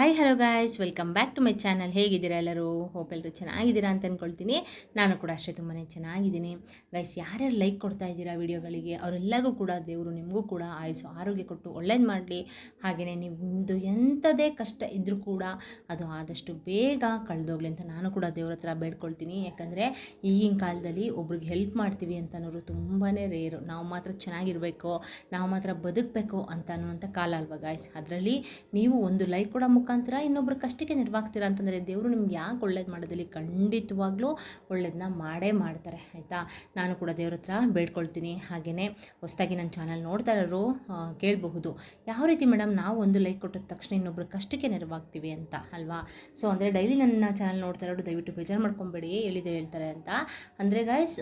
Hi hello guys, welcome back to my channel. ಹೇಗಿದ್ದೀರಾ ಎಲ್ಲರೂ? Hope ಎಲ್ಲರೂ ಚೆನ್ನಾಗಿದ್ದೀರಾ ಅಂತ ಅಂದ್ಕೊಳ್ತೀನಿ. ನಾನು ಕೂಡ ಅಷ್ಟೇ ತುಂಬಾ ಚೆನ್ನಾಗಿದ್ದೀನಿ. ಗೈಸ್, ಯಾರ್ಯಾರು ಲೈಕ್ ಕೊಡ್ತಾ ಇದ್ದೀರಾ ವಿಡಿಯೋಗಳಿಗೆ ಅವರೆಲ್ಲರಿಗೂ ಕೂಡ ದೇವರು ನಿಮಗೂ ಕೂಡ ಆಯುಸ್ಸು ಆರೋಗ್ಯ ಕೊಟ್ಟು ಒಳ್ಳೇದು ಮಾಡಲಿ. ಹಾಗೆಯೇ ನಿಮ್ಮದು ಎಂಥದೇ ಕಷ್ಟ ಇದ್ದರೂ ಕೂಡ ಅದು ಆದಷ್ಟು ಬೇಗ ಕಳೆದೋಗ್ಲಿ ಅಂತ ನಾನು ಕೂಡ ದೇವ್ರ ಹತ್ರ ಬೇಡ್ಕೊಳ್ತೀನಿ. ಯಾಕಂದರೆ ಈಗಿನ ಕಾಲದಲ್ಲಿ ಒಬ್ರಿಗೆ ಹೆಲ್ಪ್ ಮಾಡ್ತೀವಿ ಅಂತ ಅನ್ನೋರು ತುಂಬಾ ರೇರು. ನಾವು ಮಾತ್ರ ಚೆನ್ನಾಗಿರಬೇಕು, ನಾವು ಮಾತ್ರ ಬದುಕಬೇಕು ಅಂತ ಅನ್ನುವಂಥ ಕಾಲ ಅಲ್ವಾ ಗಾಯ್ಸ್. ಅದರಲ್ಲಿ ನೀವು ಒಂದು ಲೈಕ್ ಕೊಡೋ ಮುಖಾಂತರ ಇನ್ನೊಬ್ಬರ ಕಷ್ಟಕ್ಕೆ ನೆರವಾಗ್ತೀರಾ ಅಂತಂದರೆ ದೇವರು ನಿಮ್ಗೆ ಯಾಕೆ ಒಳ್ಳೇದು ಮಾಡೋದಲ್ಲಿ ಖಂಡಿತವಾಗ್ಲೂ ಒಳ್ಳೇದನ್ನ ಮಾಡೇ ಮಾಡ್ತಾರೆ, ಆಯಿತಾ. ನಾನು ಕೂಡ ದೇವ್ರ ಹತ್ರ ಬೇಡ್ಕೊಳ್ತೀನಿ. ಹಾಗೆಯೇ ಹೊಸದಾಗಿ ನನ್ನ ಚಾನಲ್ ನೋಡ್ತಾ ಇರೋರು ಕೇಳಬಹುದು, ಯಾವ ರೀತಿ ಮೇಡಮ್ ನಾವು ಒಂದು ಲೈಕ್ ಕೊಟ್ಟಿದ ತಕ್ಷಣ ಇನ್ನೊಬ್ಬರ ಕಷ್ಟಕ್ಕೆ ನೆರವಾಗ್ತೀವಿ ಅಂತ ಅಲ್ವಾ. ಸೊ ಅಂದರೆ ಡೈಲಿ ನನ್ನ ಚಾನಲ್ ನೋಡ್ತಾ ಇರೋರು ದಯವಿಟ್ಟು ಬೇಜಾರು ಮಾಡ್ಕೊಬೇಡಿ, ಹೇಳ್ತಾರೆ ಅಂತ. ಅಂದರೆ ಗೈಸ್,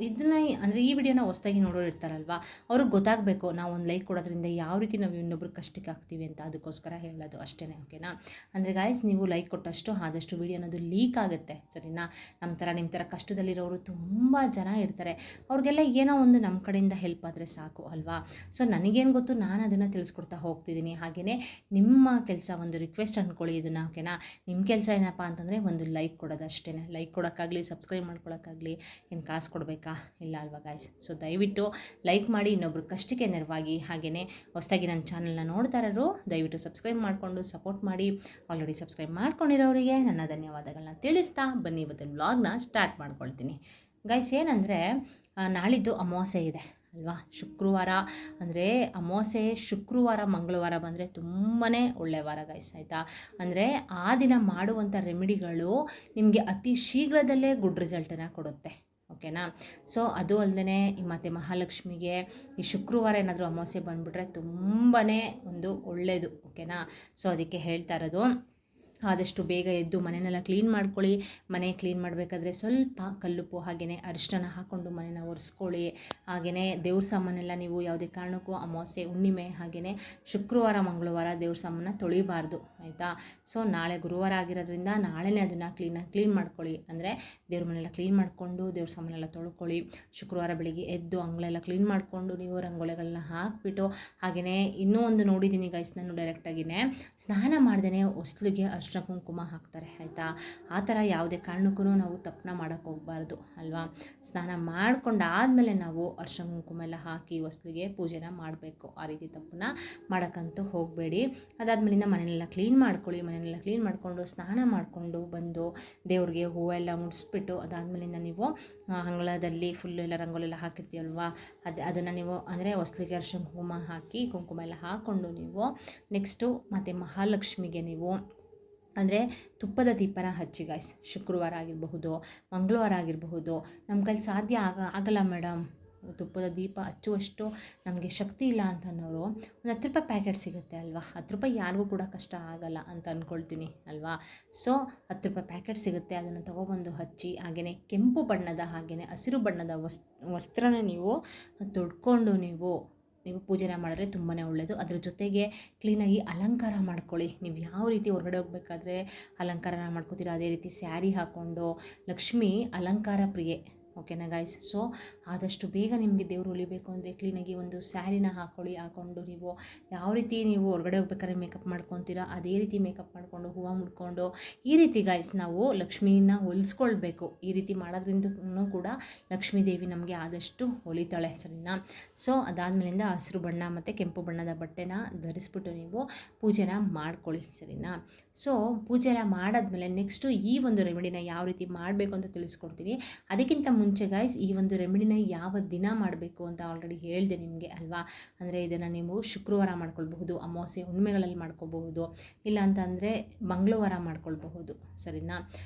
ಇದನ್ನ ಅಂದರೆ ಈ ವಿಡಿಯೋನ ಹೊಸದಾಗಿ ನೋಡೋರು ಇರ್ತಾರಲ್ವ, ಅವ್ರಿಗೆ ಗೊತ್ತಾಗಬೇಕು ನಾವು ಒಂದು ಲೈಕ್ ಕೊಡೋದ್ರಿಂದ ಯಾವ ರೀತಿ ನಾವು ಇನ್ನೊಬ್ಬರ ಕಷ್ಟಕ್ಕೆ ಆಗ್ತೀವಿ ಅಂತ. ಅದಕ್ಕೋಸ್ಕರ ಹೇಳೋದು ಅಷ್ಟೇ, ಓಕೆನಾ. ಅಂದರೆ ಗಾಯ್ಸ್, ನೀವು ಲೈಕ್ ಕೊಟ್ಟಷ್ಟು ಆದಷ್ಟು ವಿಡಿಯೋ ಅನ್ನೋದು ಲೀಕ್ ಆಗುತ್ತೆ, ಸರಿನಾ. ನಿಮ್ಮ ಥರ ಕಷ್ಟದಲ್ಲಿರೋರು ತುಂಬ ಜನ ಇರ್ತಾರೆ. ಅವ್ರಿಗೆಲ್ಲ ಏನೋ ಒಂದು ನಮ್ಮ ಕಡೆಯಿಂದ ಹೆಲ್ಪ್ ಆದರೆ ಸಾಕು ಅಲ್ವಾ. ಸೊ ನನಗೇನು ಗೊತ್ತು, ನಾನು ಅದನ್ನು ತಿಳಿಸ್ಕೊಡ್ತಾ ಹೋಗ್ತಿದ್ದೀನಿ. ಹಾಗೆಯೇ ನಿಮ್ಮ ಕೆಲಸ ಒಂದು ರಿಕ್ವೆಸ್ಟ್ ಅಂದ್ಕೊಳ್ಳಿ ಇದನ್ನು, ಓಕೆನಾ. ನಿಮ್ಮ ಕೆಲಸ ಏನಪ್ಪ ಅಂತಂದರೆ ಒಂದು ಲೈಕ್ ಕೊಡೋದು ಅಷ್ಟೇ. ಲೈಕ್ ಕೊಡೋಕ್ಕಾಗಲಿ ಸಬ್ಸ್ಕ್ರೈಬ್ ಮಾಡ್ಕೊಳ್ಳೋಕ್ಕಾಗಲಿ ಏನು ಕಾಸು ಕೊಡಬೇಕಾ? ಇಲ್ಲ ಅಲ್ವಾ ಗಾಯ್ಸ್. ಸೊ ದಯವಿಟ್ಟು ಲೈಕ್ ಮಾಡಿ ಇನ್ನೊಬ್ರು ಕಷ್ಟಕ್ಕೆ ನೆರವಾಗಿ. ಹಾಗೆಯೇ ಹೊಸದಾಗಿ ನನ್ನ ಚಾನಲ್ನ ನೋಡ್ತಾ ಇರೋರು ದಯವಿಟ್ಟು ಸಬ್ಸ್ಕ್ರೈಬ್ ಮಾಡಿಕೊಂಡು ಸಪೋರ್ಟ್ ಮಾಡಿ. ಆಲ್ರೆಡಿ ಸಬ್ಸ್ಕ್ರೈಬ್ ಮಾಡ್ಕೊಂಡಿರೋರಿಗೆ ನನ್ನ ಧನ್ಯವಾದಗಳನ್ನ ತಿಳಿಸ್ತಾ ಬನ್ನಿ ಇವತ್ತಿನ ವ್ಲಾಗ್ನ ಸ್ಟಾರ್ಟ್ ಮಾಡ್ಕೊಳ್ತೀನಿ. ಗೈಸ್, ಏನಂದರೆ ನಾಳಿದ್ದು ಅಮಾವಾಸ್ಯೆ ಇದೆ ಅಲ್ವಾ. ಶುಕ್ರವಾರ ಅಂದರೆ ಅಮಾವಾಸ್ಯೆ ಶುಕ್ರವಾರ ಮಂಗಳವಾರ ಬಂದರೆ ತುಂಬಾ ಒಳ್ಳೆಯ ವಾರ ಗೈಸ್, ಆಯಿತಾ. ಅಂದರೆ ಆ ದಿನ ಮಾಡುವಂಥ ರೆಮಿಡಿಗಳು ನಿಮಗೆ ಅತಿ ಶೀಘ್ರದಲ್ಲೇ ಗುಡ್ ರಿಸಲ್ಟನ್ನು ಕೊಡುತ್ತೆ, ಓಕೆನಾ. ಸೊ ಅದು ಅಲ್ಲದೆ ಮತ್ತು ಮಹಾಲಕ್ಷ್ಮಿಗೆ ಈ ಶುಕ್ರವಾರ ಏನಾದರೂ ಅಮಾವಾಸ್ಯೆ ಬಂದುಬಿಟ್ರೆ ತುಂಬಾ ಒಂದು ಒಳ್ಳೆಯದು, ಓಕೆನಾ. ಸೊ ಅದಕ್ಕೆ ಹೇಳ್ತಾ ಇರೋದು, ಆದಷ್ಟು ಬೇಗ ಎದ್ದು ಮನೆಯೆಲ್ಲ ಕ್ಲೀನ್ ಮಾಡ್ಕೊಳ್ಳಿ. ಮನೆ ಕ್ಲೀನ್ ಮಾಡಬೇಕಾದ್ರೆ ಸ್ವಲ್ಪ ಕಲ್ಲುಪ್ಪು ಹಾಗೆಯೇ ಅರಿಶಿನ ಹಾಕ್ಕೊಂಡು ಮನೆನ ಒರೆಸ್ಕೊಳ್ಳಿ. ಹಾಗೆಯೇ ದೇವ್ರ ಸಾಮಾನೆಲ್ಲ ನೀವು ಯಾವುದೇ ಕಾರಣಕ್ಕೂ ಅಮಾವಾಸ್ಯೆ ಹುಣ್ಣಿಮೆ ಹಾಗೆಯೇ ಶುಕ್ರವಾರ ಮಂಗಳವಾರ ದೇವ್ರ ಸಾಮಾನ ತೊಳಿಬಾರ್ದು, ಆಯಿತಾ. ಸೊ ನಾಳೆ ಗುರುವಾರ ಆಗಿರೋದ್ರಿಂದ ನಾಳೆನೇ ಅದನ್ನು ಕ್ಲೀನ್ ಮಾಡ್ಕೊಳ್ಳಿ. ಅಂದರೆ ದೇವ್ರ ಮನೆಯೆಲ್ಲ ಕ್ಲೀನ್ ಮಾಡಿಕೊಂಡು ದೇವ್ರ ಸಾಮಾನೆಲ್ಲ ತೊಳ್ಕೊಳ್ಳಿ. ಶುಕ್ರವಾರ ಬೆಳಿಗ್ಗೆ ಎದ್ದು ಅಂಗಳೆಲ್ಲ ಕ್ಲೀನ್ ಮಾಡಿಕೊಂಡು ನೀವು ರಂಗೋಲಿಗಳನ್ನ ಹಾಕಿಬಿಟ್ಟು, ಹಾಗೆಯೇ ಇನ್ನೂ ಒಂದು ನೋಡಿದ್ದೀನಿ ಗೈಸ್ ನಾನು ಡೈರೆಕ್ಟಾಗಿಯೇ ಸ್ನಾನ ಮಾಡ್ದೇ ಹೊಸ್ಲಿಗೆ ಅರಿಶಿನ ಕುಂಕುಮ ಹಾಕ್ತಾರೆ, ಆಯಿತಾ. ಆ ಥರ ಯಾವುದೇ ಕಾರಣಕ್ಕೂ ನಾವು ತಪ್ಪನ್ನ ಮಾಡೋಕ್ಕೆ ಹೋಗಬಾರ್ದು ಅಲ್ವಾ. ಸ್ನಾನ ಮಾಡ್ಕೊಂಡಾದಮೇಲೆ ನಾವು ಅರಿಶಿನ ಕುಂಕುಮ ಎಲ್ಲ ಹಾಕಿ ಹೊಸ್ಲಿಗೆ ಪೂಜೆನ ಮಾಡಬೇಕು. ಆ ರೀತಿ ತಪ್ಪನ್ನ ಮಾಡೋಕ್ಕಂತೂ ಹೋಗಬೇಡಿ. ಅದಾದಮೇಲಿಂದ ಮನೆಯೆಲ್ಲ ಕ್ಲೀನ್ ಮಾಡ್ಕೊಳ್ಳಿ. ಮನೆಯೆಲ್ಲ ಕ್ಲೀನ್ ಮಾಡಿಕೊಂಡು ಸ್ನಾನ ಮಾಡಿಕೊಂಡು ಬಂದು ದೇವ್ರಿಗೆ ಹೂವೆಲ್ಲ ಮುಡಿಸ್ಬಿಟ್ಟು ಅದಾದಮೇಲಿಂದ ನೀವು ಅಂಗಳದಲ್ಲಿ ಫುಲ್ ಎಲ್ಲ ರಂಗೋಲೆಲ್ಲ ಹಾಕಿರ್ತೀವಲ್ವ, ಅದನ್ನು ನೀವು ಅಂದರೆ ಹೊಸ್ಲಿಗೆ ಅರಿಶಿನ ಕುಂಕುಮ ಹಾಕಿ ಕುಂಕುಮ ಎಲ್ಲ ಹಾಕ್ಕೊಂಡು ನೀವು ನೆಕ್ಸ್ಟು ಮತ್ತು ಮಹಾಲಕ್ಷ್ಮಿಗೆ ನೀವು ಅಂದರೆ ತುಪ್ಪದ ದೀಪನ ಹಚ್ಚಿ ಗಾಯ್ಸ್. ಶುಕ್ರವಾರ ಆಗಿರಬಹುದು, ಮಂಗಳವಾರ ಆಗಿರಬಹುದು. ನಮ್ಮ ಕೈಲಿ ಸಾಧ್ಯ ಆಗಲ್ಲ ಮೇಡಮ್, ತುಪ್ಪದ ದೀಪ ಹಚ್ಚುವಷ್ಟು ನಮಗೆ ಶಕ್ತಿ ಇಲ್ಲ ಅಂತ ಅನ್ನೋರು ಒಂದು 10 ರೂಪಾಯಿ ಪ್ಯಾಕೆಟ್ ಸಿಗುತ್ತೆ ಅಲ್ವಾ. 10 ರೂಪಾಯಿ ಯಾರಿಗೂ ಕೂಡ ಕಷ್ಟ ಆಗಲ್ಲ ಅಂತ ಅಂದ್ಕೊಳ್ತೀನಿ ಅಲ್ವಾ. ಸೊ 10 ರೂಪಾಯಿ ಪ್ಯಾಕೆಟ್ ಸಿಗುತ್ತೆ, ಅದನ್ನು ತೊಗೊಬಂದು ಹಚ್ಚಿ ಹಾಗೆಯೇ ಕೆಂಪು ಬಣ್ಣದ ಹಾಗೆಯೇ ಹಸಿರು ಬಣ್ಣದ ವಸ್ತ್ರನ ನೀವು ತೊಡ್ಕೊಂಡು ನೀವು ಪೂಜೆನ ಮಾಡಿದ್ರೆ ತುಂಬಾ ಒಳ್ಳೆಯದು. ಅದ್ರ ಜೊತೆಗೆ ಕ್ಲೀನಾಗಿ ಅಲಂಕಾರ ಮಾಡ್ಕೊಳ್ಳಿ. ನೀವು ಯಾವ ರೀತಿ ಹೊರಗಡೆ ಹೋಗಬೇಕಾದ್ರೆ ಅಲಂಕಾರನ ಮಾಡ್ಕೋತೀರ ಅದೇ ರೀತಿ ಸ್ಯಾರಿ ಹಾಕ್ಕೊಂಡು. ಲಕ್ಷ್ಮಿ ಅಲಂಕಾರ ಪ್ರಿಯೆ, ಓಕೆನಾ ಗಾಯ್ಸ್. ಸೊ ಆದಷ್ಟು ಬೇಗ ನಿಮಗೆ ದೇವರು ಉಳಿಬೇಕು ಅಂದರೆ ಕ್ಲೀನಾಗಿ ಒಂದು ಸ್ಯಾರಿನ ಹಾಕ್ಕೊಂಡು ನೀವು ಯಾವ ರೀತಿ ನೀವು ಹೊರಗಡೆ ಹೋಗ್ಬೇಕಾದ್ರೆ ಮೇಕಪ್ ಮಾಡ್ಕೊತೀರಾ ಅದೇ ರೀತಿ ಮೇಕಪ್ ಮಾಡಿಕೊಂಡು ಹೂವು ಮುಡ್ಕೊಂಡು ಈ ರೀತಿ ಗಾಯ್ಸ್ ನಾವು ಲಕ್ಷ್ಮೀನ ಹೊಲಿಸ್ಕೊಳ್ಬೇಕು. ಈ ರೀತಿ ಮಾಡೋದ್ರಿಂದ ಕೂಡ ಲಕ್ಷ್ಮೀ ದೇವಿ ನಮಗೆ ಆದಷ್ಟು ಹೊಲಿತಾಳೆ, ಸರಿನಾ. ಸೊ ಅದಾದಮೇಲಿಂದ ಹಸಿರು ಬಣ್ಣ ಮತ್ತು ಕೆಂಪು ಬಣ್ಣದ ಬಟ್ಟೆನ ಧರಿಸ್ಬಿಟ್ಟು ನೀವು ಪೂಜೆನ ಮಾಡ್ಕೊಳ್ಳಿ, ಸರಿನಾ. ಸೊ ಪೂಜೆ ಎಲ್ಲ ಮಾಡಾದ್ಮೇಲೆ ನೆಕ್ಸ್ಟು ಈ ಒಂದು ರೆಮಿಡಿನ ಯಾವ ರೀತಿ ಮಾಡಬೇಕು ಅಂತ ತಿಳಿಸ್ಕೊಡ್ತೀನಿ. ಅದಕ್ಕಿಂತ ಮುಂಚೆ ಗಾಯ್ಸ್, ಈ ಒಂದು ರೆಮಿಡಿನ ಯಾವ ದಿನ ಮಾಡಬೇಕು ಅಂತ ಆಲ್ರೆಡಿ ಹೇಳಿದೆ ನಿಮಗೆ ಅಲ್ವಾ. ಅಂದರೆ ಇದನ್ನು ನೀವು ಶುಕ್ರವಾರ ಮಾಡ್ಕೊಳ್ಬಹುದು, ಅಮಾವಾಸ್ಯೆ ಹುಣ್ಣಿಮೆಗಳಲ್ಲಿ ಮಾಡ್ಕೊಬಹುದು, ಇಲ್ಲ ಅಂತಂದರೆ ಮಂಗಳವಾರ ಮಾಡ್ಕೊಳ್ಬಹುದು, ಸರಿನಾ.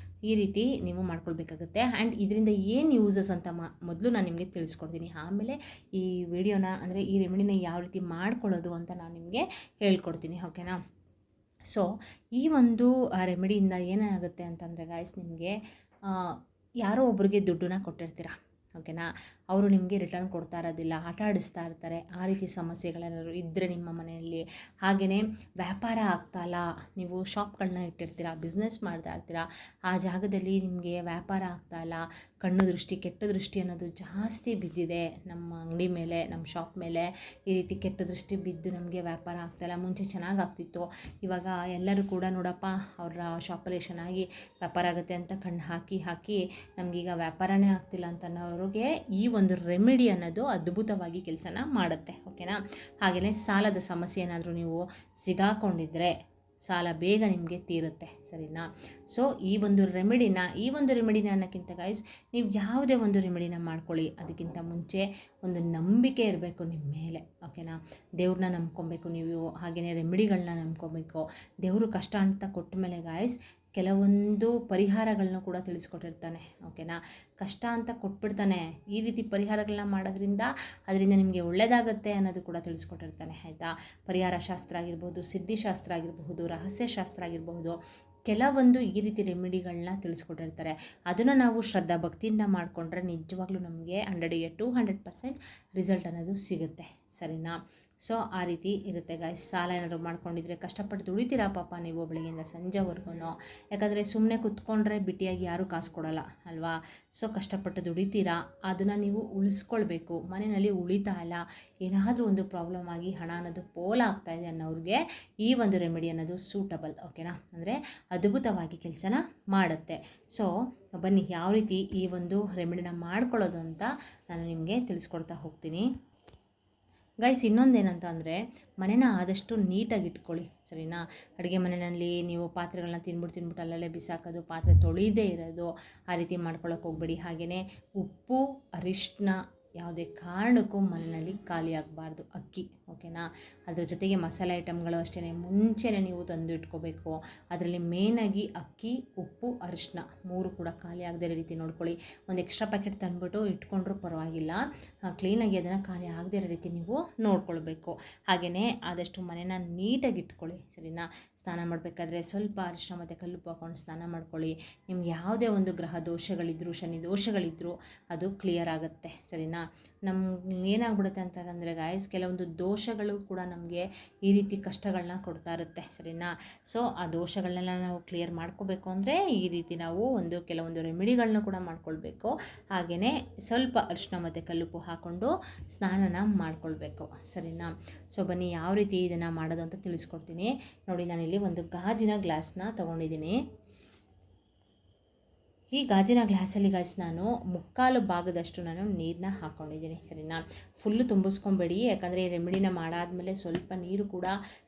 ಈ ರೀತಿ ನೀವು ಮಾಡ್ಕೊಳ್ಬೇಕಾಗುತ್ತೆ. ಆ್ಯಂಡ್ ಇದರಿಂದ ಏನು ಯೂಸಸ್ ಅಂತ ಮೊದಲು ನಾನು ನಿಮಗೆ ತಿಳಿಸ್ಕೊಡ್ತೀನಿ. ಆಮೇಲೆ ಈ ವಿಡಿಯೋನ ಅಂದರೆ ಈ ರೆಮಿಡಿನ ಯಾವ ರೀತಿ ಮಾಡ್ಕೊಳ್ಳೋದು ಅಂತ ನಾನು ನಿಮಗೆ ಹೇಳ್ಕೊಡ್ತೀನಿ, ಓಕೆನಾ. ಸೊ ಈ ಒಂದು ರೆಮಿಡಿಯಿಂದ ಏನಾಗುತ್ತೆ ಅಂತಂದರೆ ಗಾಯ್ಸ್, ನಿಮಗೆ ಯಾರೋ ಒಬ್ರಿಗೆ ದುಡ್ಡನ್ನ ಕೊಟ್ಟಿರ್ತೀರ, ಓಕೆನಾ. ಅವರು ನಿಮಗೆ ರಿಟರ್ನ್ ಕೊಡ್ತಾ ಇರೋದಿಲ್ಲ, ಆಟ ಆಡಿಸ್ತಾ ಇರ್ತಾರೆ. ಆ ರೀತಿ ಸಮಸ್ಯೆಗಳೆಲ್ಲರೂ ಇದ್ದರೆ ನಿಮ್ಮ ಮನೆಯಲ್ಲಿ, ಹಾಗೆಯೇ ವ್ಯಾಪಾರ ಆಗ್ತಾಯಿಲ್ಲ, ನೀವು ಶಾಪ್ಗಳನ್ನ ಇಟ್ಟಿರ್ತೀರ, ಬಿಸ್ನೆಸ್ ಮಾಡ್ತಾ ಇರ್ತೀರ, ಆ ಜಾಗದಲ್ಲಿ ನಿಮಗೆ ವ್ಯಾಪಾರ ಆಗ್ತಾಯಿಲ್ಲ, ಕಣ್ಣು ದೃಷ್ಟಿ, ಕೆಟ್ಟ ದೃಷ್ಟಿ ಅನ್ನೋದು ಜಾಸ್ತಿ ಬಿದ್ದಿದೆ ನಮ್ಮ ಅಂಗಡಿ ಮೇಲೆ, ನಮ್ಮ ಶಾಪ್ ಮೇಲೆ. ಈ ರೀತಿ ಕೆಟ್ಟ ದೃಷ್ಟಿ ಬಿದ್ದು ನಮಗೆ ವ್ಯಾಪಾರ ಆಗ್ತಾಯಿಲ್ಲ. ಮುಂಚೆ ಚೆನ್ನಾಗಿ ಆಗ್ತಿತ್ತು, ಇವಾಗ ಎಲ್ಲರೂ ಕೂಡ ನೋಡಪ್ಪ ಅವರ ಶಾಪಲ್ಲಿ ಚೆನ್ನಾಗಿ ವ್ಯಾಪಾರ ಆಗುತ್ತೆ ಅಂತ ಕಣ್ಣು ಹಾಕಿ ನಮಗೀಗ ವ್ಯಾಪಾರನೇ ಆಗ್ತಿಲ್ಲ ಅಂತ ಅನ್ನೋರಿಗೆ ಈ ಒಂದು ರೆಮಿಡಿ ಅನ್ನೋದು ಅದ್ಭುತವಾಗಿ ಕೆಲಸನ ಮಾಡುತ್ತೆ. ಓಕೆನಾ? ಹಾಗೆಯೇ ಸಾಲದ ಸಮಸ್ಯೆ ಏನಾದರೂ ನೀವು ಸಿಗಾಕೊಂಡಿದ್ರೆ ಸಾಲ ಬೇಗ ನಿಮಗೆ ತೀರುತ್ತೆ. ಸರಿನಾ? ಸೊ ಈ ಒಂದು ರೆಮಿಡಿನ ಅನ್ನೋಕ್ಕಿಂತ ಗೈಸ್, ನೀವು ಯಾವುದೇ ಒಂದು ರೆಮಿಡಿನ ಮಾಡ್ಕೊಳ್ಳಿ, ಅದಕ್ಕಿಂತ ಮುಂಚೆ ಒಂದು ನಂಬಿಕೆ ಇರಬೇಕು ನಿಮ್ಮ ಮೇಲೆ. ಓಕೆನಾ? ದೇವ್ರನ್ನ ನಂಬ್ಕೊಬೇಕು ನೀವು, ಹಾಗೆಯೇ ರೆಮಿಡಿಗಳನ್ನ ನಂಬ್ಕೊಬೇಕು. ದೇವರು ಕಷ್ಟ ಅಂತ ಕೊಟ್ಟ ಮೇಲೆ ಗೈಸ್ ಕೆಲವೊಂದು ಪರಿಹಾರಗಳನ್ನ ಕೂಡ ತಿಳಿಸ್ಕೊಟ್ಟಿರ್ತಾನೆ. ಓಕೆನಾ? ಕಷ್ಟ ಅಂತ ಕೊಟ್ಬಿಡ್ತಾನೆ, ಈ ರೀತಿ ಪರಿಹಾರಗಳನ್ನ ಮಾಡೋದ್ರಿಂದ ಅದರಿಂದ ನಿಮಗೆ ಒಳ್ಳೆಯದಾಗತ್ತೆ ಅನ್ನೋದು ಕೂಡ ತಿಳಿಸ್ಕೊಟ್ಟಿರ್ತಾನೆ. ಆಯಿತಾ? ಪರಿಹಾರ ಶಾಸ್ತ್ರ ಆಗಿರ್ಬೋದು, ಸಿದ್ಧಿಶಾಸ್ತ್ರ ಆಗಿರಬಹುದು, ರಹಸ್ಯಶಾಸ್ತ್ರ ಆಗಿರಬಹುದು, ಕೆಲವೊಂದು ಈ ರೀತಿ ರೆಮಿಡಿಗಳನ್ನ ತಿಳಿಸ್ಕೊಟ್ಟಿರ್ತಾರೆ. ಅದನ್ನು ನಾವು ಶ್ರದ್ಧಾ ಭಕ್ತಿಯಿಂದ ಮಾಡಿಕೊಂಡ್ರೆ ನಿಜವಾಗ್ಲೂ ನಮಗೆ 100ಗೆ 200% ರಿಸಲ್ಟ್ ಅನ್ನೋದು ಸಿಗುತ್ತೆ. ಸರಿನಾ? ಸೊ ಆ ರೀತಿ ಇರುತ್ತೆ ಗಾಯ್ಸ್. ಸಾಲ ಏನಾದರೂ ಮಾಡ್ಕೊಂಡಿದ್ರೆ ಕಷ್ಟಪಟ್ಟು ದುಡಿತೀರಾ ಪಾಪ ನೀವು ಬೆಳಗ್ಗೆಯಿಂದ ಸಂಜೆವರೆಗೂ, ಯಾಕಂದರೆ ಸುಮ್ಮನೆ ಕುತ್ಕೊಂಡ್ರೆ ಬಿಟ್ಟಿಯಾಗಿ ಯಾರೂ ಕಾಸು ಕೊಡೋಲ್ಲ ಅಲ್ವಾ? ಸೊ ಕಷ್ಟಪಟ್ಟು ದುಡಿತೀರಾ, ಅದನ್ನು ನೀವು ಉಳಿಸ್ಕೊಳ್ಬೇಕು. ಮನೆಯಲ್ಲಿ ಉಳಿತಾ ಇಲ್ಲ, ಏನಾದರೂ ಒಂದು ಪ್ರಾಬ್ಲಮ್ ಆಗಿ ಹಣ ಅನ್ನೋದು ಪೋಲಾಗ್ತಾಯಿದೆ ಅನ್ನೋರಿಗೆ ಈ ಒಂದು ರೆಮಿಡಿ ಅನ್ನೋದು ಸೂಟಬಲ್. ಓಕೆನಾ? ಅಂದರೆ ಅದ್ಭುತವಾಗಿ ಕೆಲಸನ ಮಾಡುತ್ತೆ. ಸೊ ಬನ್ನಿ ಯಾವ ರೀತಿ ಈ ಒಂದು ರೆಮಿಡಿನ ಮಾಡ್ಕೊಳ್ಳೋದು ಅಂತ ನಾನು ನಿಮಗೆ ತಿಳಿಸ್ಕೊಡ್ತಾ ಹೋಗ್ತೀನಿ. ಗೈಸ್, ಇನ್ನೊಂದೇನಂತ ಅಂದರೆ ಮನೆನ ಆದಷ್ಟು ನೀಟಾಗಿ ಇಟ್ಕೊಳ್ಳಿ. ಸರಿನಾ? ಅಡುಗೆ ಮನೆಯಲ್ಲಿ ನೀವು ಪಾತ್ರೆಗಳನ್ನ ತಿಂದ್ಬಿಟ್ಟು ಅಲ್ಲಲ್ಲೇ ಬಿಸಾಕೋದು, ಪಾತ್ರೆ ತೊಳೆಯದೇ ಇರೋದು, ಆ ರೀತಿ ಮಾಡ್ಕೊಳ್ಳೋಕೆ ಹೋಗಬೇಡಿ. ಹಾಗೆಯೇ ಉಪ್ಪು, ಅರಿಶಿನ ಯಾವುದೇ ಕಾರಣಕ್ಕೂ ಮನೆಯಲ್ಲಿ ಖಾಲಿ ಆಗಬಾರ್ದು. ಅಕ್ಕಿ, ಓಕೆನಾ? ಅದ್ರ ಜೊತೆಗೆ ಮಸಾಲೆ ಐಟಮ್ಗಳು ಅಷ್ಟೇ ಮುಂಚೆನೇ ನೀವು ತಂದು ಇಟ್ಕೋಬೇಕು. ಅದರಲ್ಲಿ ಮೇನಾಗಿ ಅಕ್ಕಿ, ಉಪ್ಪು, ಅರಿಶಿನ 3 ಕೂಡ ಖಾಲಿ ಆಗದೇ ರೀತಿ ನೋಡ್ಕೊಳ್ಳಿ. ಒಂದು ಎಕ್ಸ್ಟ್ರಾ ಪ್ಯಾಕೆಟ್ ತಂದುಬಿಟ್ಟು ಇಟ್ಕೊಂಡ್ರೂ ಪರವಾಗಿಲ್ಲ, ಕ್ಲೀನಾಗಿ ಅದನ್ನು ಖಾಲಿ ಆಗದೇ ಇರೋ ರೀತಿ ನೀವು ನೋಡ್ಕೊಳ್ಬೇಕು. ಹಾಗೆಯೇ ಆದಷ್ಟು ಮನೆನ ನೀಟಾಗಿ ಇಟ್ಕೊಳ್ಳಿ. ಸರಿನಾ? ಸ್ನಾನ ಮಾಡಬೇಕಾದ್ರೆ ಸ್ವಲ್ಪ ಅರಿಶಿನ ಮತ್ತು ಕಲ್ಲುಪ್ಪು ಹಾಕೊಂಡು ಸ್ನಾನ ಮಾಡ್ಕೊಳ್ಳಿ. ನಿಮ್ಗೆ ಯಾವುದೇ ಒಂದು ಗ್ರಹ ದೋಷಗಳಿದ್ದರೂ, ಶನಿ ದೋಷಗಳಿದ್ದರೂ ಅದು ಕ್ಲಿಯರ್ ಆಗುತ್ತೆ. ಸರಿನಾ? ನಮ್ಗೆ ಏನಾಗ್ಬಿಡುತ್ತೆ ಅಂತಂದರೆ ಗಾಯ್ಸ್, ಕೆಲವೊಂದು ದೋಷಗಳು ಕೂಡ ನಮಗೆ ಈ ರೀತಿ ಕಷ್ಟಗಳನ್ನ ಕೊಡ್ತಾ ಇರುತ್ತೆ. ಸರಿನಾ? ಸೊ ಆ ದೋಷಗಳನ್ನೆಲ್ಲ ನಾವು ಕ್ಲಿಯರ್ ಮಾಡ್ಕೋಬೇಕು ಅಂದರೆ ಈ ರೀತಿ ನಾವು ಕೆಲವೊಂದು ರೆಮಿಡಿಗಳನ್ನ ಕೂಡ ಮಾಡ್ಕೊಳ್ಬೇಕು. ಹಾಗೆಯೇ ಸ್ವಲ್ಪ ಅರಿಶಿನ ಮತ್ತು ಕಲ್ಲುಪ್ಪು ಹಾಕ್ಕೊಂಡು ಸ್ನಾನನ ಮಾಡ್ಕೊಳ್ಬೇಕು. ಸರಿನಾ? ಸೊ ಬನ್ನಿ ಯಾವ ರೀತಿ ಇದನ್ನು ಮಾಡೋದು ಅಂತ ತಿಳಿಸ್ಕೊಡ್ತೀನಿ. ನೋಡಿ, ನಾನಿಲ್ಲಿ ಒಂದು ಗಾಜಿನ ಗ್ಲಾಸ್ನ ತೊಗೊಂಡಿದ್ದೀನಿ. ಈ ಗಾಜಿನ ಗ್ಲಾಸಲ್ಲಿ ಗಾಯ್ಸ್ ನಾನು 3/4 ಭಾಗದಷ್ಟು ನಾನು ನೀರನ್ನ ಹಾಕ್ಕೊಂಡಿದ್ದೀನಿ. ಸರಿನಾ? ಫುಲ್ಲು ತುಂಬಿಸ್ಕೊಬೇಡಿ, ಯಾಕಂದರೆ ಈ ರೆಮಿಡಿನ ಮಾಡಾದಮೇಲೆ ಸ್ವಲ್ಪ ನೀರು ಕೂಡ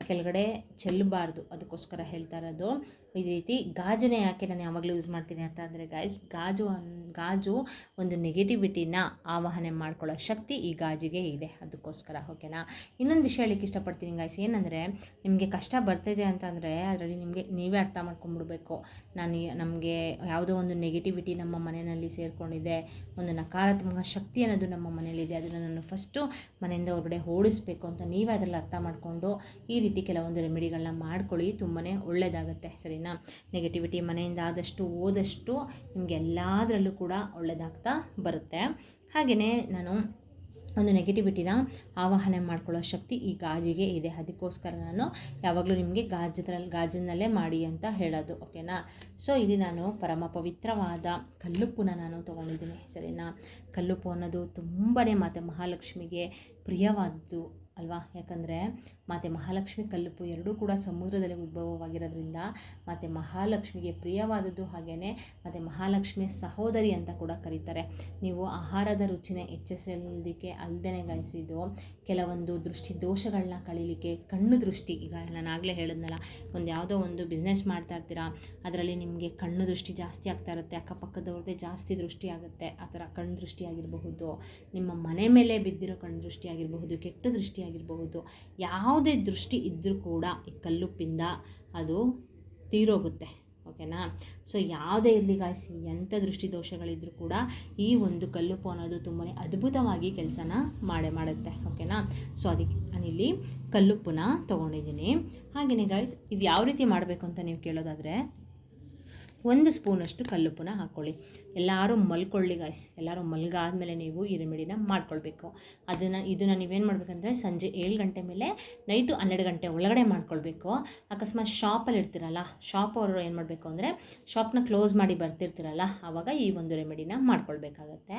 ಕೆಳಗಡೆ ಚೆಲ್ಲಬಾರ್ದು, ಅದಕ್ಕೋಸ್ಕರ ಹೇಳ್ತಾ ಇರೋದು. ಈ ರೀತಿ ಗಾಜನ್ನೇ ಯಾಕೆ ನಾನು ಯಾವಾಗಲೂ ಯೂಸ್ ಮಾಡ್ತೀನಿ ಅಂತ ಅಂದರೆ ಗಾಯ್ಸ್, ಗಾಜು ಒಂದು ನೆಗೆಟಿವಿಟಿನ ಆವಾಹನೆ ಮಾಡ್ಕೊಳ್ಳೋ ಶಕ್ತಿ ಈ ಗಾಜಿಗೆ ಇದೆ, ಅದಕ್ಕೋಸ್ಕರ. ಓಕೆನಾ? ಇನ್ನೊಂದು ವಿಷಯ ಹೇಳಲಿಕ್ಕೆ ಇಷ್ಟಪಡ್ತೀನಿ ಗಾಯ್ಸ್, ಏನಂದರೆ ನಿಮಗೆ ಕಷ್ಟ ಬರ್ತಾಯಿದೆ ಅಂತಂದರೆ ಅದರಲ್ಲಿ ನೀವೇ ಅರ್ಥ ಮಾಡ್ಕೊಂಡ್ಬಿಡ್ಬೇಕು. ನಮಗೆ ಯಾವುದೋ ಒಂದು ನೆಗೆಟಿವಿಟಿ ನಮ್ಮ ಮನೆಯಲ್ಲಿ ಸೇರಿಕೊಂಡಿದೆ, ಒಂದು ನಕಾರಾತ್ಮಕ ಶಕ್ತಿ ಅನ್ನೋದು ನಮ್ಮ ಮನೆಯಲ್ಲಿದೆ, ಅದನ್ನು ನಾನು ಫಸ್ಟು ಮನೆಯಿಂದ ಹೊರಗಡೆ ಓಡಿಸ್ಬೇಕು ಅಂತ ನೀವೇ ಅದರಲ್ಲಿ ಅರ್ಥ ಮಾಡಿಕೊಂಡು ಈ ರೀತಿ ಕೆಲವೊಂದು ರೆಮಿಡಿಗಳನ್ನ ಮಾಡ್ಕೊಳ್ಳಿ. ತುಂಬಾ ಒಳ್ಳೆಯದಾಗುತ್ತೆ. ಸರಿನಾ? ನೆಗೆಟಿವಿಟಿ ಮನೆಯಿಂದ ಆದಷ್ಟು ಹೋದಷ್ಟು ನಿಮಗೆ ಎಲ್ಲದರಲ್ಲೂ ಕೂಡ ಒಳ್ಳೆಯದಾಗ್ತಾ ಬರುತ್ತೆ. ಹಾಗೆಯೇ ನಾನು ಒಂದು ನೆಗೆಟಿವಿಟಿನ ಆವಾಹನೆ ಮಾಡ್ಕೊಳ್ಳೋ ಶಕ್ತಿ ಈ ಗಾಜಿಗೆ ಇದೆ, ಅದಕ್ಕೋಸ್ಕರ ನಾನು ಯಾವಾಗಲೂ ನಿಮಗೆ ಗಾಜಿನಲ್ಲೇ ಮಾಡಿ ಅಂತ ಹೇಳೋದು. ಓಕೆನಾ? ಸೊ ಇಲ್ಲಿ ನಾನು ಪರಮ ಪವಿತ್ರವಾದ ಕಲ್ಲುಪ್ಪನ್ನ ನಾನು ತೊಗೊಂಡಿದ್ದೀನಿ. ಸರಿನಾ? ಕಲ್ಲುಪ್ಪು ಅನ್ನೋದು ತುಂಬಾ ಮಾತೆ ಮಹಾಲಕ್ಷ್ಮಿಗೆ ಪ್ರಿಯವಾದದ್ದು ಅಲ್ವಾ? ಯಾಕಂದರೆ ಮಾತೆ ಮಹಾಲಕ್ಷ್ಮಿ ಕಲ್ಲುಪ್ಪು ಎರಡೂ ಕೂಡ ಸಮುದ್ರದಲ್ಲಿ ಉದ್ಭವವಾಗಿರೋದ್ರಿಂದ ಮಾತೆ ಮಹಾಲಕ್ಷ್ಮಿಗೆ ಪ್ರಿಯವಾದದ್ದು. ಹಾಗೆಯೇ ಮಾತೆ ಮಹಾಲಕ್ಷ್ಮಿಯ ಸಹೋದರಿ ಅಂತ ಕೂಡ ಕರೀತಾರೆ. ನೀವು ಆಹಾರದ ರುಚಿನ ಹೆಚ್ಚಿಸಲಿಕ್ಕೆ ಅಲ್ಲದೆ ಗಾಯಿಸಿದ್ದು ಕೆಲವೊಂದು ದೃಷ್ಟಿ ದೋಷಗಳನ್ನ ಕಳೀಲಿಕ್ಕೆ, ಕಣ್ಣು ದೃಷ್ಟಿ, ಈಗ ನಾನು ಆಗಲೇ ಹೇಳಿದ್ನಲ್ಲ, ಯಾವುದೋ ಒಂದು ಬಿಸ್ನೆಸ್ ಮಾಡ್ತಾ ಇರ್ತೀರಾ, ಅದರಲ್ಲಿ ನಿಮಗೆ ಕಣ್ಣು ದೃಷ್ಟಿ ಜಾಸ್ತಿ ಆಗ್ತಾ ಇರುತ್ತೆ, ಅಕ್ಕಪಕ್ಕದವ್ರದ್ದೇ ಜಾಸ್ತಿ ದೃಷ್ಟಿ ಆಗುತ್ತೆ. ಆ ಥರ ಕಣ್ಣು ದೃಷ್ಟಿ ಆಗಿರಬಹುದು, ನಿಮ್ಮ ಮನೆ ಮೇಲೆ ಬಿದ್ದಿರೋ ಕಣ್ಣು ದೃಷ್ಟಿ ಆಗಿರಬಹುದು, ಕೆಟ್ಟ ದೃಷ್ಟಿ ಆಗಿರಬಹುದು, ಯಾವುದೇ ದೃಷ್ಟಿ ಇದ್ದರೂ ಕೂಡ ಈ ಕಲ್ಲುಪ್ಪಿಂದ ಅದು ತೀರೋಗುತ್ತೆ. ಓಕೆನಾ? ಸೊ ಯಾವುದೇ ಇರಲಿ ಗಾಯ್ಸ್, ಎಂಥ ದೃಷ್ಟಿ ದೋಷಗಳಿದ್ದರೂ ಕೂಡ ಈ ಒಂದು ಕಲ್ಲುಪ್ಪು ಅನ್ನೋದು ತುಂಬಾ ಅದ್ಭುತವಾಗಿ ಕೆಲಸನ ಮಾಡುತ್ತೆ. ಓಕೆನಾ? ಸೊ ಅದಕ್ಕೆ ನಾನಿಲ್ಲಿ ಕಲ್ಲುಪ್ಪನ್ನ ತೊಗೊಂಡಿದ್ದೀನಿ. ಹಾಗೆಯೇ ಗಾಯ್ಸ್, ಇದು ಯಾವ ರೀತಿ ಮಾಡಬೇಕು ಅಂತ ನೀವು ಕೇಳೋದಾದರೆ, 1 ಸ್ಪೂನಷ್ಟು ಕಲ್ಲುಪ್ಪನ್ನ ಹಾಕ್ಕೊಳ್ಳಿ. ಎಲ್ಲರೂ ಮಲ್ಕೊಳ್ಳಿ ಗಾಯ್ಸ್. ಎಲ್ಲರೂ ಮಲ್ಗಾದ್ಮೇಲೆ ನೀವು ಈ ರೆಮಿಡಿನ ಮಾಡ್ಕೊಳ್ಬೇಕು. ಇದನ್ನು ನೀವೇನು ಮಾಡಬೇಕಂದ್ರೆ ಸಂಜೆ 7 ಗಂಟೆ ಮೇಲೆ ನೈಟು 12 ಗಂಟೆ ಒಳಗಡೆ ಮಾಡ್ಕೊಳ್ಬೇಕು. ಅಕಸ್ಮಾತ್ ಶಾಪಲ್ಲಿ ಇರ್ತೀರಲ್ಲ, ಶಾಪ್ ಅವರು ಏನು ಮಾಡಬೇಕು ಅಂದರೆ ಶಾಪ್ನ ಕ್ಲೋಸ್ ಮಾಡಿ ಬರ್ತಿರ್ತೀರಲ್ಲ, ಆವಾಗ ಈ ಒಂದು ರೆಮಿಡಿನ ಮಾಡ್ಕೊಳ್ಬೇಕಾಗತ್ತೆ.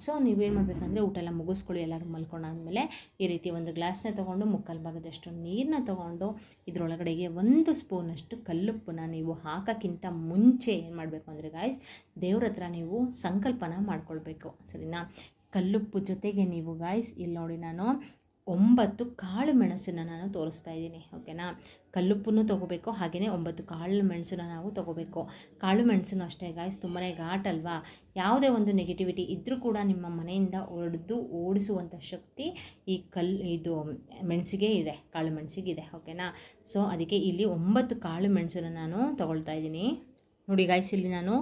ಸೊ ನೀವೇನು ಮಾಡಬೇಕಂದ್ರೆ ಊಟ ಎಲ್ಲ ಮುಗಿಸ್ಕೊಳ್ಳಿ. ಎಲ್ಲರೂ ಮಲ್ಕೊಂಡಾದ್ಮೇಲೆ ಈ ರೀತಿ ಒಂದು ಗ್ಲಾಸ್ನ ತೊಗೊಂಡು ಮುಕ್ಕಾಲು ಭಾಗದಷ್ಟು ನೀರನ್ನ ತೊಗೊಂಡು ಇದರೊಳಗಡೆಗೆ 1 ಸ್ಪೂನಷ್ಟು ಕಲ್ಲುಪ್ಪನ್ನ ನೀವು ಹಾಕೋಕ್ಕಿಂತ ಮುಂಚೆ ಏನು ಮಾಡಬೇಕು ಅಂದರೆ ಗಾಯ್ಸ್, ದೇವ್ರ ಹತ್ರ ನೀವು ಸಂಕಲ್ಪನ ಮಾಡ್ಕೊಳ್ಬೇಕು. ಸರಿನಾ? ಕಲ್ಲುಪ್ಪು ಜೊತೆಗೆ ನೀವು ಗಾಯ್ಸ್ ಇಲ್ಲಿ ನೋಡಿ, ನಾನು 9 ಕಾಳು ಮೆಣಸನ್ನು ನಾನು ತೋರಿಸ್ತಾ ಇದ್ದೀನಿ. ಓಕೆನಾ? ಕಲ್ಲುಪ್ಪನ್ನು ತೊಗೋಬೇಕು, ಹಾಗೆಯೇ 9 ಕಾಳು ಮೆಣಸನ್ನು ನಾವು ತೊಗೋಬೇಕು. ಕಾಳು ಮೆಣಸನ್ನು ಅಷ್ಟೇ ಗಾಯ್ಸ್, ತುಂಬಾ ಘಾಟ್ ಅಲ್ವಾ? ಯಾವುದೇ ಒಂದು ನೆಗೆಟಿವಿಟಿ ಇದ್ದರೂ ಕೂಡ ನಿಮ್ಮ ಮನೆಯಿಂದ ಓಡಿಸುವಂಥ ಶಕ್ತಿ ಈ ಇದು ಮೆಣಸಿಗೆ ಇದೆ, ಕಾಳು ಮೆಣಸಿಗಿದೆ. ಓಕೆನಾ? ಸೊ ಅದಕ್ಕೆ ಇಲ್ಲಿ 9 ಕಾಳು ಮೆಣಸನ್ನು ನಾನು ತೊಗೊಳ್ತಾ ಇದ್ದೀನಿ. ನೋಡಿ ಗಾಯ್ಸ್, ಇಲ್ಲಿ ನಾನು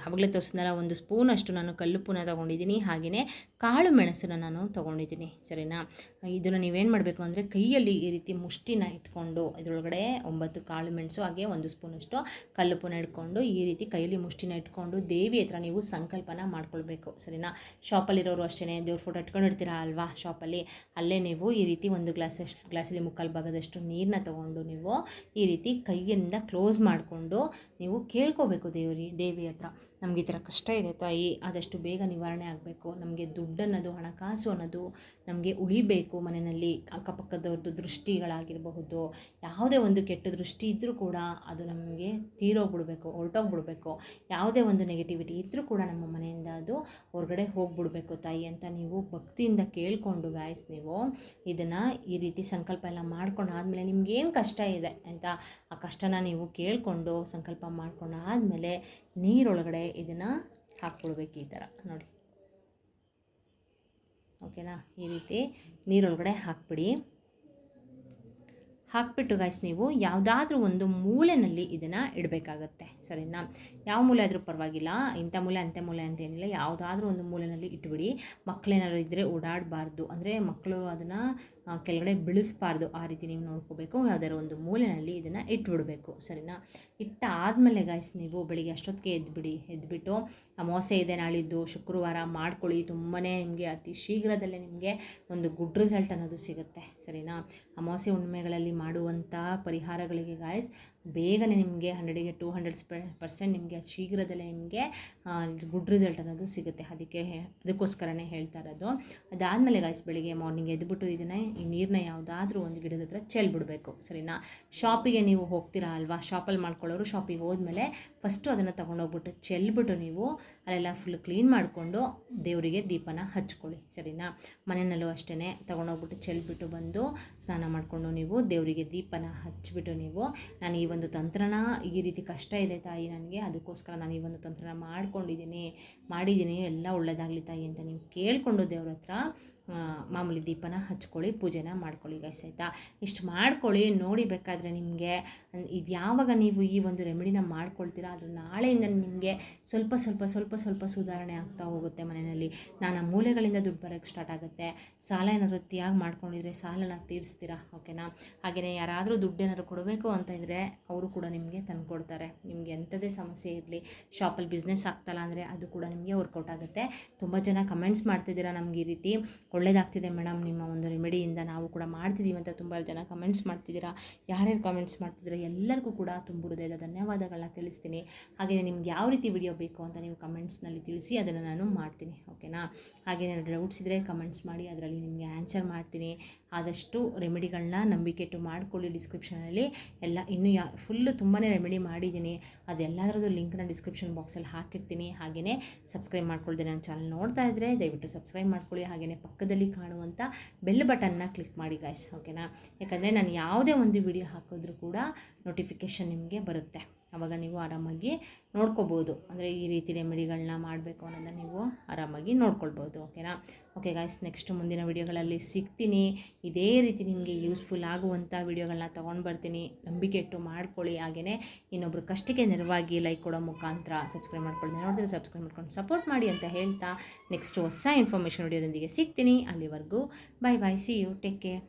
ಆವಾಗಲೇ ತೋರಿಸಿದ್ನಲ್ಲ, 1 ಸ್ಪೂನಷ್ಟು ನಾನು ಕಲ್ಲುಪ್ಪನ್ನ ತೊಗೊಂಡಿದ್ದೀನಿ, ಹಾಗೆಯೇ ಕಾಳು ಮೆಣಸನ್ನು ನಾನು ತೊಗೊಂಡಿದ್ದೀನಿ. ಸರಿನಾ? ಇದನ್ನು ನೀವೇನು ಮಾಡಬೇಕು ಅಂದರೆ ಕೈಯಲ್ಲಿ ಈ ರೀತಿ ಮುಷ್ಟಿನ ಇಟ್ಕೊಂಡು ಇದರೊಳಗಡೆ 9 ಕಾಳು ಮೆಣಸು ಹಾಗೆ 1 ಸ್ಪೂನಷ್ಟು ಕಲ್ಲುಪ್ಪನ್ನ ಇಟ್ಕೊಂಡು ಈ ರೀತಿ ಕೈಯಲ್ಲಿ ಮುಷ್ಟಿನ ಇಟ್ಕೊಂಡು ದೇವಿ ಹತ್ರ ನೀವು ಸಂಕಲ್ಪನ ಮಾಡ್ಕೊಳ್ಬೇಕು. ಸರಿನಾ? ಶಾಪಲ್ಲಿರೋರು ಅಷ್ಟೇ, ದೇವ್ರ ಫೋಟೋ ಇಟ್ಕೊಂಡಿರ್ತೀರ ಅಲ್ವಾ ಶಾಪಲ್ಲಿ, ಅಲ್ಲೇ ನೀವು ಈ ರೀತಿ 1 ಗ್ಲಾಸಲ್ಲಿ ಮುಕ್ಕಾಲು ಭಾಗದಷ್ಟು ನೀರನ್ನ ತೊಗೊಂಡು ನೀವು ಈ ರೀತಿ ಕೈಯಿಂದ ಕ್ಲೋಸ್ ಮಾಡಿಕೊಂಡು ನೀವು ಕೇಳ್ಕೋಬೇಕು ದೇವಿ ಹತ್ರ, ನಮಗೆ ಈ ಥರ ಕಷ್ಟ ಇದೆ ತಾಯಿ, ಆದಷ್ಟು ಬೇಗ ನಿವಾರಣೆ ಆಗಬೇಕು, ನಮಗೆ ದುಡ್ಡು ಅನ್ನೋದು, ಹಣಕಾಸು ಅನ್ನೋದು ನಮಗೆ ಉಳಿಬೇಕು, ಮನೆಯಲ್ಲಿ ಅಕ್ಕಪಕ್ಕದವ್ರದ್ದು ದೃಷ್ಟಿಗಳಾಗಿರಬಹುದು, ಯಾವುದೇ ಒಂದು ಕೆಟ್ಟ ದೃಷ್ಟಿ ಇದ್ದರೂ ಕೂಡ ಅದು ನಮಗೆ ಹೊರಟೋಗ್ಬಿಡ್ಬೇಕು, ಯಾವುದೇ ಒಂದು ನೆಗೆಟಿವಿಟಿ ಇದ್ದರೂ ಕೂಡ ನಮ್ಮ ಮನೆಯಿಂದ ಅದು ಹೊರಗಡೆ ಹೋಗ್ಬಿಡ್ಬೇಕು ತಾಯಿ ಅಂತ ನೀವು ಭಕ್ತಿಯಿಂದ ಕೇಳಿಕೊಂಡು ಗಾಯ್ಸ್, ನೀವು ಇದನ್ನು ಈ ರೀತಿ ಸಂಕಲ್ಪ ಎಲ್ಲ ಮಾಡ್ಕೊಂಡು ಆದಮೇಲೆ ನಿಮ್ಗೇನು ಕಷ್ಟ ಇದೆ ಅಂತ ಆ ಕಷ್ಟನ ನೀವು ಕೇಳಿಕೊಂಡು ಸಂಕಲ್ಪ ಮಾಡ್ಕೊಂಡು ಆದಮೇಲೆ ನೀರೊಳಗಡೆ ಇದನ್ನು ಹಾಕ್ಕೊಳ್ಬೇಕು. ಈ ಥರ ನೋಡಿ. ಓಕೆನಾ? ಈ ರೀತಿ ನೀರೊಳಗಡೆ ಹಾಕ್ಬಿಟ್ಟು ಗಾಯ್ಸ್, ನೀವು ಯಾವುದಾದ್ರೂ ಒಂದು ಮೂಲೆಯಲ್ಲಿ ಇದನ್ನು ಇಡಬೇಕಾಗತ್ತೆ. ಸರಿನಾ? ಯಾವ ಮೂಲೆ ಆದರೂ ಪರವಾಗಿಲ್ಲ, ಇಂಥ ಮೂಲೆ ಅಂಥ ಮೂಲೆ ಅಂತೇನಿಲ್ಲ, ಯಾವುದಾದ್ರೂ ಒಂದು ಮೂಲೆಯಲ್ಲಿ ಇಟ್ಬಿಡಿ. ಮಕ್ಕಳೇನಾದ್ರು ಇದ್ದರೆ ಓಡಾಡಬಾರ್ದು, ಅಂದರೆ ಮಕ್ಕಳು ಅದನ್ನು ಕೆಳಗಡೆ ಬೀಳಿಸ್ಬಾರ್ದು, ಆ ರೀತಿ ನೀವು ನೋಡ್ಕೋಬೇಕು. ಯಾವುದಾದ್ರು ಒಂದು ಮೂಲೆಯಲ್ಲಿ ಇದನ್ನು ಇಟ್ಬಿಡಬೇಕು. ಸರಿನಾ? ಇಟ್ಟಾದಮೇಲೆ ಗಾಯ್ಸ್, ನೀವು ಬೆಳಿಗ್ಗೆ ಅಷ್ಟೊತ್ತಿಗೆ ಎದ್ಬಿಟ್ಟು ಅಮಾವಾಸ್ಯೆ ಇದೆ ನಾಳಿದ್ದು ಶುಕ್ರವಾರ ಮಾಡ್ಕೊಳ್ಳಿ. ತುಂಬಾ ನಿಮಗೆ ಅತಿ ಶೀಘ್ರದಲ್ಲೇ ನಿಮಗೆ ಒಂದು ಗುಡ್ ರಿಸಲ್ಟ್ ಅನ್ನೋದು ಸಿಗುತ್ತೆ. ಸರಿನಾ? ಅಮಾವಾಸ್ಯೆ ಹುಣ್ಣಿಮೆಗಳಲ್ಲಿ ಮಾಡುವಂಥ ಪರಿಹಾರಗಳಿಗೆ ಗಾಯ್ಸ್ ಬೇಗನೆ ನಿಮಗೆ 100ಗೆ 200% ನಿಮಗೆ ಶೀಘ್ರದಲ್ಲೇ ನಿಮಗೆ ಗುಡ್ ರಿಸಲ್ಟ್ ಅನ್ನೋದು ಸಿಗುತ್ತೆ. ಅದಕ್ಕೋಸ್ಕರನೇ ಹೇಳ್ತಾ ಇರೋದು. ಅದಾದಮೇಲೆ ಗಾಯ್ಸ್, ಬೆಳಿಗ್ಗೆ ಮಾರ್ನಿಂಗ್ ಎದ್ಬಿಟ್ಟು ಇದನ್ನು ಈ ನೀರನ್ನ ಯಾವುದಾದ್ರೂ ಒಂದು ಗಿಡದ ಹತ್ರ ಚೆಲ್ಬಿಡಬೇಕು. ಸರಿನಾ? ಶಾಪಿಗೆ ನೀವು ಹೋಗ್ತೀರಾ ಅಲ್ವಾ, ಶಾಪಲ್ಲಿ ಮಾಡ್ಕೊಳ್ಳೋರು ಶಾಪಿಗೆ ಹೋದ್ಮೇಲೆ ಫಸ್ಟು ಅದನ್ನು ತೊಗೊಂಡೋಗ್ಬಿಟ್ಟು ಚೆಲ್ಬಿಟ್ಟು ನೀವು ಅಲ್ಲೆಲ್ಲ ಫುಲ್ ಕ್ಲೀನ್ ಮಾಡಿಕೊಂಡು ದೇವರಿಗೆ ದೀಪನ ಹಚ್ಕೊಳ್ಳಿ. ಸರಿನಾ? ಮನೆಯಲ್ಲೂ ಅಷ್ಟೇ ತೊಗೊಂಡೋಗ್ಬಿಟ್ಟು ಚೆಲ್ಬಿಟ್ಟು ಬಂದು ಸ್ನಾನ ಮಾಡಿಕೊಂಡು ನೀವು ದೇವರಿಗೆ ದೀಪನ ಹಚ್ಬಿಟ್ಟು ನೀವು, ನಾನು ಈ ಒಂದು ತಂತ್ರನ, ಈ ರೀತಿ ಕಷ್ಟ ಇದೆ ತಾಯಿ ನನಗೆ, ಅದಕ್ಕೋಸ್ಕರ ನಾನು ಈ ಒಂದು ತಂತ್ರನ ಮಾಡಿದ್ದೀನಿ, ಎಲ್ಲ ಒಳ್ಳೆಯದಾಗಲಿ ತಾಯಿ ಅಂತ ನೀವು ಕೇಳಿಕೊಂಡು ದೇವ್ರ ಹತ್ರ ಮಾಮೂಲಿ ದೀಪನ ಹಚ್ಕೊಳ್ಳಿ, ಪೂಜೆನ ಮಾಡ್ಕೊಳ್ಳಿ ಗೈಸ್. ಆಯಿತಾ? ಇಷ್ಟು ಮಾಡ್ಕೊಳ್ಳಿ. ನೋಡಿ, ಬೇಕಾದರೆ ನಿಮಗೆ ಇದು ಯಾವಾಗ ನೀವು ಈ ಒಂದು ರೆಮಿಡಿನ ಮಾಡ್ಕೊಳ್ತೀರಾ ಅದು ನಾಳೆಯಿಂದ ನಿಮಗೆ ಸ್ವಲ್ಪ ಸುಧಾರಣೆ ಆಗ್ತಾ ಹೋಗುತ್ತೆ. ಮನೆಯಲ್ಲಿ ನಾನಾ ಮೂಲೆಗಳಿಂದ ದುಡ್ಡು ಬರೋಕ್ಕೆ ಸ್ಟಾರ್ಟ್ ಆಗುತ್ತೆ. ಸಾಲ ಏನಾದರೂ ಅತಿಯಾಗಿ ಮಾಡ್ಕೊಂಡಿದ್ರೆ ಸಾಲನ ತೀರಿಸ್ತೀರಾ. ಓಕೆನಾ? ಹಾಗೆಯೇ ಯಾರಾದರೂ ದುಡ್ಡೇನಾದ್ರು ಕೊಡಬೇಕು ಅಂತ ಇದ್ದರೆ ಅವರು ಕೂಡ ನಿಮಗೆ ತಂದು ಕೊಡ್ತಾರೆ. ನಿಮಗೆ ಎಂಥದೇ ಸಮಸ್ಯೆ ಇರಲಿ, ಶಾಪಲ್ಲಿ ಬಿಸ್ನೆಸ್ ಆಗ್ತಲ್ಲ ಅಂದರೆ ಅದು ಕೂಡ ನಿಮಗೆ ವರ್ಕೌಟ್ ಆಗುತ್ತೆ. ತುಂಬ ಜನ ಕಮೆಂಟ್ಸ್ ಮಾಡ್ತಿದ್ದೀರಾ, ನಮಗೆ ಈ ರೀತಿ ಒಳ್ಳೆಯದಾಗ್ತಿದೆ ಮೇಡಮ್ ನಿಮ್ಮ ಒಂದು ರೆಮಿಡಿಯಿಂದ, ನಾವು ಕೂಡ ಮಾಡ್ತಿದ್ದೀವಿ ಅಂತ ತುಂಬ ಜನ ಕಮೆಂಟ್ಸ್ ಮಾಡ್ತಿದ್ದೀರಾ. ಯಾರ್ಯಾರು ಕಮೆಂಟ್ಸ್ ಮಾಡ್ತಿದ್ದೀರಾ ಎಲ್ಲರಿಗೂ ಕೂಡ ತುಂಬ ಹೃದಯದ ಧನ್ಯವಾದಗಳನ್ನ ತಿಳಿಸ್ತೀನಿ. ಹಾಗೆಯೇ ನಿಮ್ಗೆ ಯಾವ ರೀತಿ ವಿಡಿಯೋ ಬೇಕು ಅಂತ ನೀವು ಕಮೆಂಟ್ಸ್ನಲ್ಲಿ ತಿಳಿಸಿ, ಅದನ್ನು ನಾನು ಮಾಡ್ತೀನಿ. ಓಕೆನಾ? ಹಾಗೆಯೇ ಡೌಟ್ಸ್ ಇದ್ದರೆ ಕಮೆಂಟ್ಸ್ ಮಾಡಿ, ಅದರಲ್ಲಿ ನಿಮಗೆ ಆನ್ಸರ್ ಮಾಡ್ತೀನಿ. ಆದಷ್ಟು ರೆಮಿಡಿಗಳನ್ನ ನಂಬಿಕೆ ಇಟ್ಟು ಮಾಡ್ಕೊಳ್ಳಿ. ಡಿಸ್ಕ್ರಿಪ್ಷನಲ್ಲಿ ಎಲ್ಲ ಇನ್ನೂ ಫುಲ್ಲು ತುಂಬಾ ರೆಮಿಡಿ ಮಾಡಿದ್ದೀನಿ, ಅದೆಲ್ಲದರದ್ದು ಲಿಂಕ್ನ ಡಿಸ್ಕ್ರಿಪ್ಷನ್ ಬಾಕ್ಸಲ್ಲಿ ಹಾಕಿರ್ತೀನಿ. ಹಾಗೆಯೇ ಸಬ್ಸ್ಕ್ರೈಬ್ ಮಾಡ್ಕೊಳ್ತೀನಿ. ನನ್ನ ಚಾನಲ್ ನೋಡ್ತಾ ಇದ್ದರೆ ದಯವಿಟ್ಟು ಸಬ್ಸ್ಕ್ರೈಬ್ ಮಾಡ್ಕೊಳ್ಳಿ. ಹಾಗೆಯೇ ಪಕ್ಕದಲ್ಲಿ ಕಾಣುವಂಥ ಬೆಲ್ ಬಟನ್ನ ಕ್ಲಿಕ್ ಮಾಡಿ ಗಾಯ್ಸ್. ಓಕೆನಾ? ಯಾಕಂದರೆ ನಾನು ಯಾವುದೇ ಒಂದು ವಿಡಿಯೋ ಹಾಕಿದ್ರೂ ಕೂಡ ನೋಟಿಫಿಕೇಷನ್ ನಿಮಗೆ ಬರುತ್ತೆ. ಆವಾಗ ನೀವು ಆರಾಮಾಗಿ ನೋಡ್ಕೋಬೋದು. ಅಂದರೆ ಈ ರೀತಿ ರೆಮಿಡಿಗಳನ್ನ ಮಾಡಬೇಕು ಅನ್ನೋದನ್ನು ನೀವು ಆರಾಮಾಗಿ ನೋಡ್ಕೊಳ್ಬೋದು. ಓಕೆನಾ? ಓಕೆ ಗಾಯ್ಸ್, ನೆಕ್ಸ್ಟ್ ಮುಂದಿನ ವಿಡಿಯೋಗಳಲ್ಲಿ ಸಿಗ್ತೀನಿ. ಇದೇ ರೀತಿ ನಿಮಗೆ ಯೂಸ್ಫುಲ್ ಆಗುವಂಥ ವಿಡಿಯೋಗಳನ್ನ ತೊಗೊಂಡು ಬರ್ತೀನಿ. ನಂಬಿಕೆ ಇಟ್ಟು ಮಾಡ್ಕೊಳ್ಳಿ. ಹಾಗೆಯೇ ಇನ್ನೊಬ್ಬರು ಕಷ್ಟಕ್ಕೆ ನೆರವಾಗಿ ಲೈಕ್ ಕೊಡೋ ಮುಖಾಂತರ ಸಬ್ಸ್ಕ್ರೈಬ್ ಮಾಡ್ಕೊಳ್ಳಿ. ನೋಡಿದ್ರೆ ಸಬ್ಸ್ಕ್ರೈಬ್ ಮಾಡ್ಕೊಂಡು ಸಪೋರ್ಟ್ ಮಾಡಿ ಅಂತ ಹೇಳ್ತಾ ನೆಕ್ಸ್ಟ್ ಹೊಸ ಇನ್ಫಾರ್ಮೇಷನ್ ವಿಡಿಯೋದೊಂದಿಗೆ ಸಿಗ್ತೀನಿ. ಅಲ್ಲಿವರೆಗೂ ಬಾಯ್, ಸಿ ಯು, ಟೇಕ್ ಕೇರ್.